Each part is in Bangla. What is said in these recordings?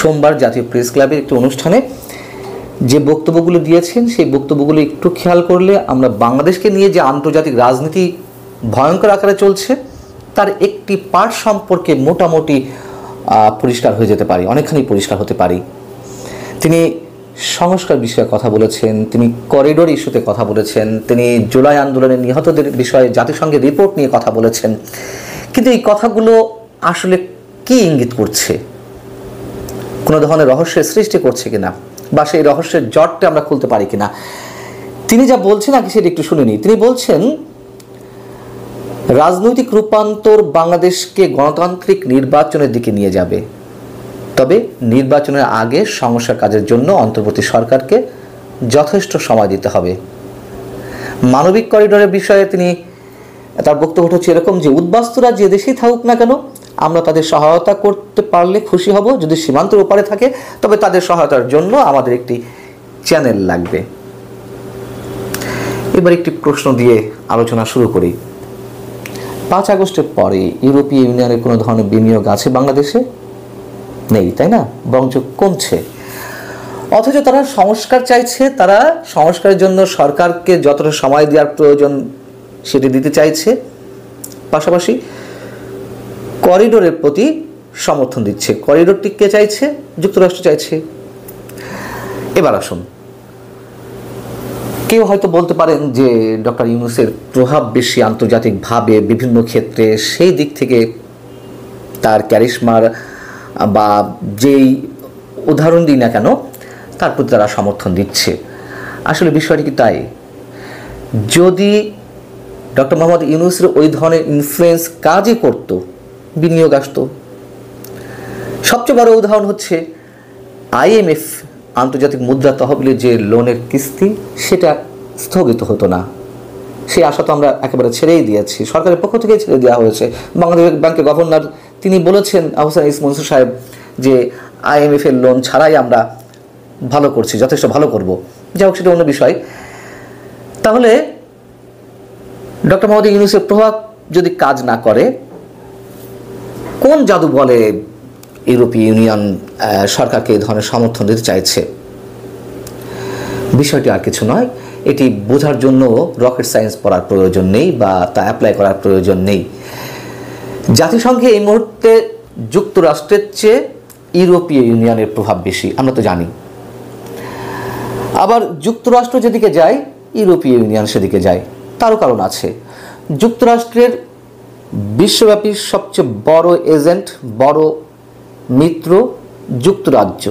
সোমবার জাতীয় প্রেস ক্লাবের একটি অনুষ্ঠানে যে বক্তব্যগুলো দিয়েছেন সেই বক্তব্যগুলো একটু খেয়াল করলে আমরা বাংলাদেশকে নিয়ে যে আন্তর্জাতিক রাজনীতি ভয়ঙ্কর আকারে চলছে তার একটি পার্ট সম্পর্কে মোটামুটি পরিষ্কার হয়ে যেতে পারি, অনেকখানি পরিষ্কার হতে পারি। তিনি সংস্কার বিষয়ে কথা বলেছেন, তিনি করিডোর ইস্যুতে কথা বলেছেন, তিনি জুলাই আন্দোলনের নিহতদের বিষয়ে জাতিসংঘের রিপোর্ট নিয়ে কথা বলেছেন। কিন্তু এই কথাগুলো আসলে কি ইঙ্গিত করছে? কোনো ধরনের রহস্যের সৃষ্টি করছে কিনা, বা সেই রহস্যের জটটা আমরা খুলতে পারি কিনা? তিনি যা বলছেন আগে সেটা একটু শুনে নিই। তিনি বলছেন, রাজনৈতিক রূপান্তর বাংলাদেশকে গণতান্ত্রিক নির্বাচনের দিকে নিয়ে যাবে, তবে নির্বাচনের আগে সংস্কার কাজের জন্য অন্তর্বর্তী সরকারকে যথেষ্ট সময় দিতে হবে। মানবিক করিডোরের বিষয়ে তিনি তার বক্তব্য হচ্ছে এরকম যে উদ্বাস্তুরা যে দেশেই থাকুক না কেন আমরা তাদের সহায়তা করতে পারলে খুশি হব। যদি সীমান্তের ওপারে থাকে তবে তাদের সহায়তার জন্য আমাদের একটি চ্যানেল লাগবে। এবার একটি প্রশ্ন দিয়ে আলোচনা শুরু করি। 5 আগস্টের পরে ইউরোপীয় ইউনিয়নের কোনো ধরনের বিনিয়োগ আছে বাংলাদেশে? নেই, তাই না? বরঞ্চ কমছে। অথচ তারা সংস্কার চাইছে, তারা সংস্কারের জন্য সরকারকে যতটা সময় দেওয়ার প্রয়োজন সেটি দিতে চাইছে, পাশাপাশি করিডোরের প্রতি সমর্থন দিচ্ছে। করিডোরটি কে চাইছে? যুক্তরাষ্ট্র চাইছে। এবার আসুন, কেউ হয়তো বলতে পারেন যে ডক্টর ইউনূসের প্রভাব বেশি আন্তর্জাতিকভাবে বিভিন্ন ক্ষেত্রে, সেই দিক থেকে তার ক্যারিশমার বা যেই উদাহরণ দিই না কেন তার প্রতি তারা সমর্থন দিচ্ছে। আসলে বিষয়টি কি তাই? যদি ডক্টর মোহাম্মদ ইউনূসের ওই ধরনের ইনফ্লুয়েন্স কাজই করত, বিনিয়োগ আসতো। সবচেয়ে বড় উদাহরণ হচ্ছে IMF আন্তর্জাতিক মুদ্রা তহবিলের যে লোনের কিস্তি সেটা স্থগিত হতো না। সেই আশা তো আমরা একেবারে ছেড়েই দিয়েছি, সরকারের পক্ষ থেকেই ছেড়ে দেওয়া হয়েছে। বাংলাদেশ ব্যাংকের গভর্নর তিনি বলেছেন, আহসান ইস মনসুর সাহেব, যে IMF এর লোন ছাড়াই আমরা ভালো করছি, যথেষ্ট ভালো করব। যাই হোক, সেটা অন্য বিষয়। তাহলে ডক্টর মোহাম্মদ ইউনূসের প্রভাব যদি কাজ না করে, কোন জাদু বলে ইউরোপীয় ইউনিয়ন সরকারকে এই ধরনের সমর্থন দিতে চাইছে? বিষয়টি আর কিছু নয়। এটি বোঝার জন্য রকেট সায়েন্স পড়ার প্রয়োজন নেই বা তা অ্যাপ্লাই করার প্রয়োজন নেই। জাতিসংঘে এই মুহূর্তে যুক্তরাষ্ট্রের চেয়ে ইউরোপীয় ইউনিয়নের প্রভাব বেশি, আমরা তো জানি। আবার যুক্তরাষ্ট্র যেদিকে যায় ইউরোপীয় ইউনিয়ন সেদিকে যায়, তারও কারণ আছে। যুক্তরাষ্ট্রের বিশ্বব্যাপী সবচেয়ে বড় এজেন্ট, বড় মিত্র যুক্তরাজ্য।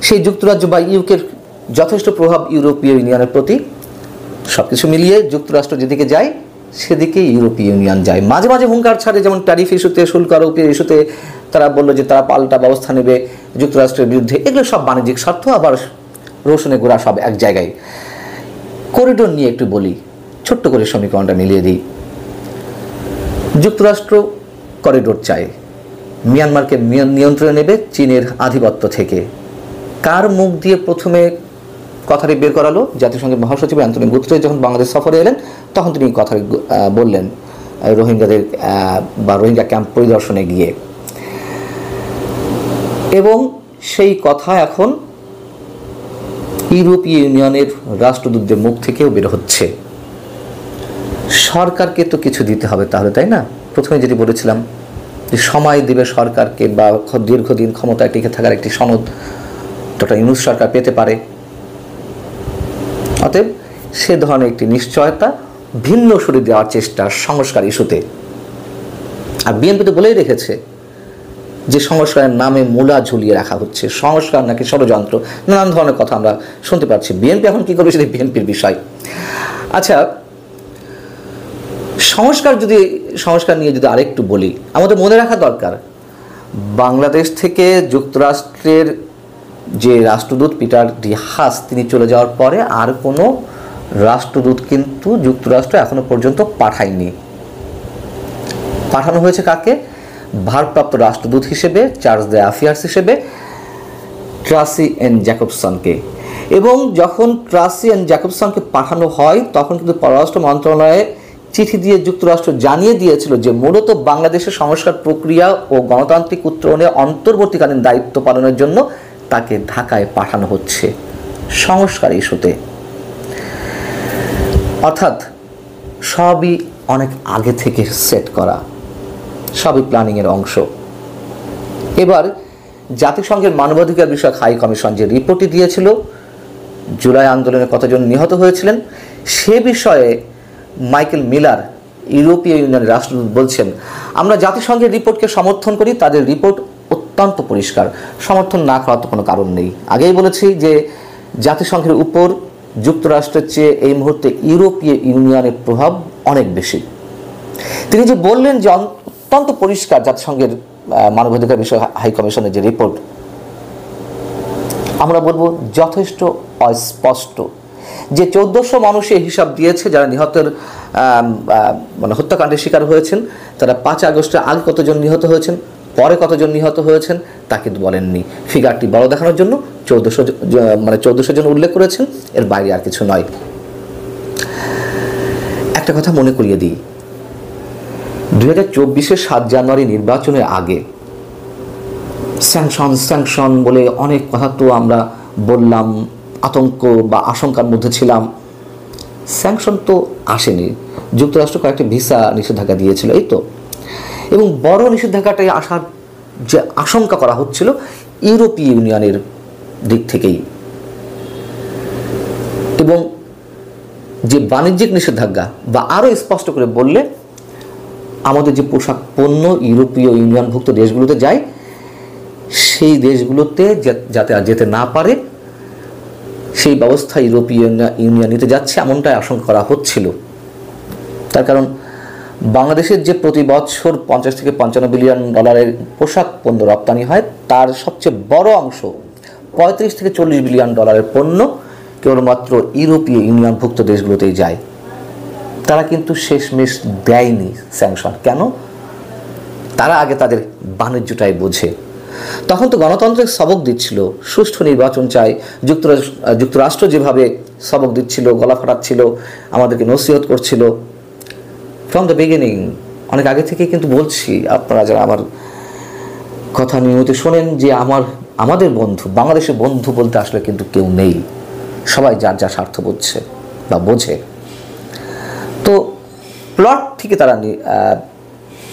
সেই যুক্তরাজ্য বা ইউকের যথেষ্ট প্রভাব ইউরোপীয় ইউনিয়নের প্রতি। সব কিছু মিলিয়ে যুক্তরাষ্ট্র যেদিকে যায় সেদিকে ইউরোপীয় ইউনিয়ন যায়। মাঝে মাঝে হুঙ্কার ছাড়ে, যেমন ট্যারিফ ইস্যুতে, শুল্ক আরোপের ইস্যুতে তারা বলল যে তারা পাল্টা ব্যবস্থা নেবে যুক্তরাষ্ট্রের বিরুদ্ধে। এগুলো সব বাণিজ্যিক স্বার্থ, আবার রসুনে গোড়া সব এক জায়গায়। করিডোর নিয়ে একটু বলি, ছোট্ট করে সমীকরণটা মিলিয়ে দিই। যুক্তরাষ্ট্র করিডোর চায়, মিয়ানমারকে নিয়ন্ত্রণে নেবে চীনের আধিপত্য থেকে। কার মুখ দিয়ে প্রথমে কথাটি বের করালো? জাতিসংঘের মহাসচিব অ্যান্টনিও গুতেরেস যখন বাংলাদেশ সফরে এলেন তখন তিনি কথা বললেন রোহিঙ্গাদের বা রোহিঙ্গা ক্যাম্প পরিদর্শনে গিয়ে। এবং সেই কথা এখন ইউরোপীয় ইউনিয়নের রাষ্ট্রদূতদের মুখ থেকেও বের হচ্ছে। সরকারকে তো কিছু দিতে হবে তাহলে, তাই না? প্রথমে যেটি বলেছিলাম যে সময় দেবে সরকারকে, বা দীর্ঘদিন ক্ষমতায় টিকে থাকার একটি সনদ ডক্টর ইউনূস সরকার পেতে পারে। অতএব সে ধরনের একটি নিশ্চয়তা ভিন্ন সুরে দেওয়ার চেষ্টা সংস্কার ইস্যুতে। আর বিএনপি তো বলেই রেখেছে যে সংস্কারের নামে মূলা ঝুলিয়ে রাখা হচ্ছে, সংস্কার নাকি ষড়যন্ত্র, নানান ধরনের কথা আমরা শুনতে পাচ্ছি। বিএনপি এখন কী করবে সেটা বিএনপির বিষয়। আচ্ছা, সংস্কার নিয়ে যদি আরেকটু বলি, আমাদের মনে রাখা দরকার বাংলাদেশ থেকে যুক্তরাষ্ট্রের যে রাষ্ট্রদূত পিটার ডি হাস তিনি চলে যাওয়ার পরে আর কোনো রাষ্ট্রদূত কিন্তু যুক্তরাষ্ট্র এখনো পর্যন্ত পাঠায়নি। পাঠানো হয়েছে কাকে? ভারপ্রাপ্ত রাষ্ট্রদূত হিসেবে, চার্জ দ্য অ্যাফেয়ার্স হিসেবে ট্রাসি এন জ্যাকবসনকে। এবং যখন ট্রাসি এন জ্যাকবসনকে পাঠানো হয় তখন কিন্তু পররাষ্ট্র মন্ত্রণালয়ে চিঠি দিয়ে যুক্তরাষ্ট্র জানিয়ে দিয়েছিল যে মূলত বাংলাদেশের সংস্কার প্রক্রিয়া ও গণতান্ত্রিক উত্তরণে অন্তর্বর্তীকালীন দায়িত্ব পালনের জন্য তাকে ঢাকায় পাঠানো হচ্ছে সংস্কার ইস্যুতে। অর্থাৎ সবই অনেক আগে থেকে সেট করা, সবই প্ল্যানিংয়ের অংশ। এবার জাতিসংঘের মানবাধিকার বিষয়ক হাই কমিশন যে রিপোর্টটি দিয়েছিল জুলাই আন্দোলনে কতজন নিহত হয়েছিলেন সে বিষয়ে মাইকেল মিলার ইউরোপীয় ইউনিয়নের রাষ্ট্রদূত বলছেন, আমরা জাতিসংঘের রিপোর্টকে সমর্থন করি, তাদের রিপোর্ট অত্যন্ত পরিষ্কার, সমর্থন না করার তো কোনো কারণ নেই। আগেই বলেছি যে জাতিসংঘের উপর যুক্তরাষ্ট্রের চেয়ে এই মুহূর্তে ইউরোপীয় ইউনিয়নের প্রভাব অনেক বেশি। তিনি যে বললেন যে অত্যন্ত পরিষ্কার জাতিসংঘের মানবাধিকার বিষয় হাই কমিশনের যে রিপোর্ট, আমরা বলবো যথেষ্ট অস্পষ্ট। যে 1400 মানুষের হিসাব দিয়েছে যারা নিহতের হত্যাকাণ্ডের শিকার হয়েছেন, তারা 5 আগস্টের আগে কতজন নিহত হয়েছেন, পরে কতজন নিহত হয়েছেন তা কিন্তু বলেননি। ফিগারটি বড় দেখানোর জন্য 1400 জন উল্লেখ করেছেন, এর বাইরে আর কিছু নয়। একটা কথা মনে করিয়ে দিই, 2024-এর 7 জানুয়ারি নির্বাচনের আগে স্যাংশন বলে অনেক কথা তো আমরা বললাম, আতঙ্ক বা আশঙ্কার মধ্যে ছিলাম। স্যাংশন তো আসেনি, যুক্তরাষ্ট্র কয়েকটি ভিসা নিষেধাজ্ঞা দিয়েছিল এই তো, এবং বড় নিষেধাজ্ঞাটাই আসার যে আশঙ্কা করা হচ্ছিল ইউরোপীয় ইউনিয়নের দিক থেকেই, এবং যে বাণিজ্যিক নিষেধাজ্ঞা বা আরও স্পষ্ট করে বললে আমাদের যে পোশাক পণ্য ইউরোপীয় ইউনিয়নভুক্ত দেশগুলোতে যায় সেই দেশগুলোতে যাতে আর যেতে না পারে সেই ব্যবস্থা ইউরোপীয় ইউনিয়ন নিতে যাচ্ছে এমনটাই আশঙ্কা করা হচ্ছিল। তার কারণ বাংলাদেশের যে প্রতি বছর 50 থেকে 55 বিলিয়ন ডলারের পোশাক পণ্য রপ্তানি হয় তার সবচেয়ে বড় অংশ 35 থেকে 40 বিলিয়ন ডলারের পণ্য কেবলমাত্র ইউরোপীয় ইউনিয়নভুক্ত দেশগুলোতেই যায়। তারা কিন্তু শেষমেশ দেয়নি স্যাংশন। কেন? তারা আগে তাদের বাণিজ্যটাই বোঝে। তখন তো গণতন্ত্রের সবক দিচ্ছিল, সুষ্ঠু নির্বাচন চাই, যুক্তরাষ্ট্র যেভাবে সবক দিচ্ছিল, গলা ফাটাচ্ছিল, আমাদেরকে নসিহত করছিল ফ্রম দ্য বিগিনিং, অনেক আগে থেকে কিন্তু বলছি, আপনারা যারা আমার কথা নিয়মিত শোনেন, যে আমাদের বন্ধু, বাংলাদেশের বন্ধু বলতে আসলে কিন্তু কেউ নেই, সবাই যার যা স্বার্থ বুঝছে বা বোঝে। তো প্লট থেকে তারা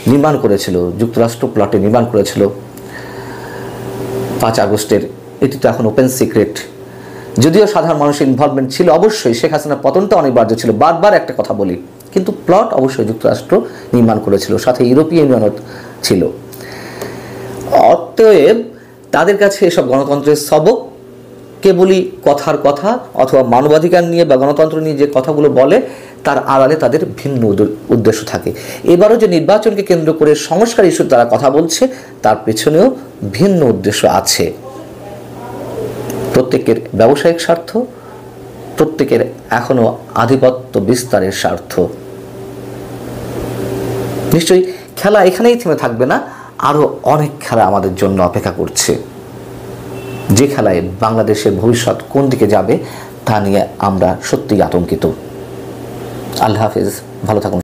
নির্মাণ করেছিল, যুক্তরাষ্ট্র প্লটে নির্মাণ করেছিল 5 আগস্টের। এটি তো এখন ওপেন সিক্রেট। যদিও সাধারণ মানুষের ইনভলভমেন্ট ছিল, অবশ্যই শেখ হাসিনার পতনটা অনিবার্য ছিল, বারবার একটা কথা বলি, কিন্তু প্লট অবশ্যই যুক্তরাষ্ট্র নির্মাণ করেছিল, সাথে ইউরোপীয় ইউনিয়নও ছিল। অতএব তাদের কাছে এসব গণতন্ত্রের সবক কেবলই কথার কথা, অথবা মানবাধিকার নিয়ে বা গণতন্ত্র নিয়ে যে কথাগুলো বলে তার আড়ালে তাদের ভিন্ন উদ্দেশ্য থাকে। এবারও যে নির্বাচনকে কেন্দ্র করে সংস্কার ইস্যু তারা কথা বলছে তার পেছনেও ভিন্ন উদ্দেশ্য আছে। প্রত্যেকের ব্যবসায়িক স্বার্থ, প্রত্যেকের এখনো আধিপত্য বিস্তারের স্বার্থ। নিশ্চয়ই খেলা এখানেই থেমে থাকবে না, আরও অনেক খেলা আমাদের জন্য অপেক্ষা করছে। যে খেলায় বাংলাদেশের ভবিষ্যৎ কোন দিকে যাবে তা নিয়ে আমরা সত্যিই আতঙ্কিত। আল্লাহ হাফেজ, ভালো থাকুন।